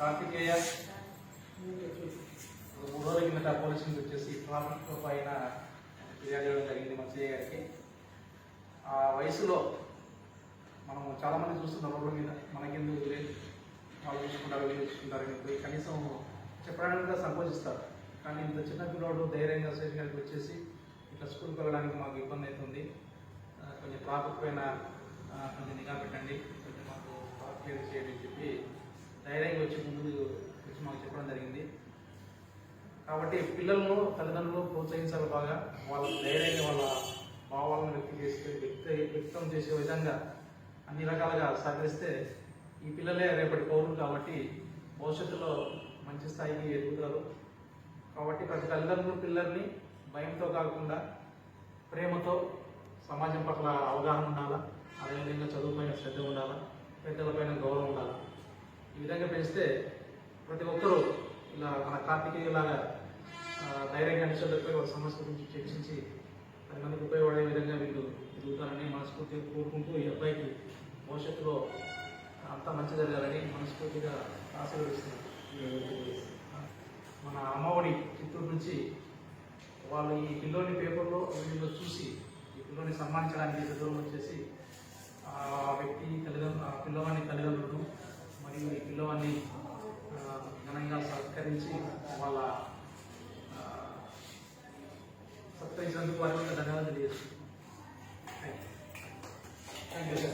కార్తికేయ 3 రోజుల కిందట పోలీసులకు వచ్చేసి ట్రాఫిక్ పైన ఫిర్యాదు చేయడం జరిగింది మా సిఐ గారికి. ఆ వయసులో మనం చాలామంది చూస్తున్నాం రోడ్ల మీద, మనకెందుకు లేదు వాళ్ళు చూసుకుంటారు వీళ్ళు చూసుకుంటారని పోయి కనీసం చెప్పడానికి కూడా సంకోచిస్తారు. కానీ ఇంత చిన్న పిల్లోడు ధైర్యంగా స్టేషన్ గారికి వచ్చేసి ఇట్లా స్కూల్కి వెళ్ళడానికి మాకు ఇబ్బంది అవుతుంది, కొంచెం ట్రాఫిక్ పైన కొంచెం నిఘా పెట్టండి, కొంచెం మాకు ట్రాఫిక్ క్లియర్ చేయండి అని చెప్పి ధైర్యంగా వచ్చి ముందు వచ్చి మాకు చెప్పడం జరిగింది. కాబట్టి పిల్లలను తల్లిదండ్రులు ప్రోత్సహించాలి, బాగా వాళ్ళ ధైర్యంగా వాళ్ళ భావాలను వ్యక్తం చేసే విధంగా అన్ని రకాలుగా సహకరిస్తే ఈ పిల్లలే రేపటి పౌరులు కాబట్టి భవిష్యత్తులో మంచి స్థాయికి ఎదుగుతారు. కాబట్టి ప్రతి తల్లిదండ్రులు పిల్లల్ని భయంతో కాకుండా ప్రేమతో, సమాజం పట్ల అవగాహన ఉండాలా, అదేవిధంగా చదువుపైన శ్రద్ధ ఉండాలా, పెద్దలపైన గౌరవం ఉండాలా. ఈ విధంగా పెంచితే ప్రతి ఒక్కరూ ఇలా మన కార్తికేయలాగా ధైర్యంగా నిశ్చలపై వాళ్ళ సమస్య గురించి చర్చించి 10 మందికి ఉపయోగపడే విధంగా వీళ్ళు ఎదుగుతారని మనస్ఫూర్తిగా కోరుకుంటూ ఈ అబ్బాయికి భవిష్యత్తులో అంతా మంచి జరగాలని మనస్ఫూర్తిగా ఆశీర్వదిస్తున్నారు. మన అమ్మఒడి చిత్తూరు నుంచి వాళ్ళు ఈ పిల్లోని పేపర్లో వీళ్ళు చూసి ఈ పిల్లోని సన్మానించడానికి పెద్దలు వచ్చేసి ఆ వ్యక్తి పిల్లవాడిని తల్లిదండ్రులను మరియు ఈ పిల్లవాడిని ఘనంగా సత్కరించి వాళ్ళ సత్కరించినందుకు వారికి ధన్యవాదాలు తెలియజేస్తున్నాను. Thank you.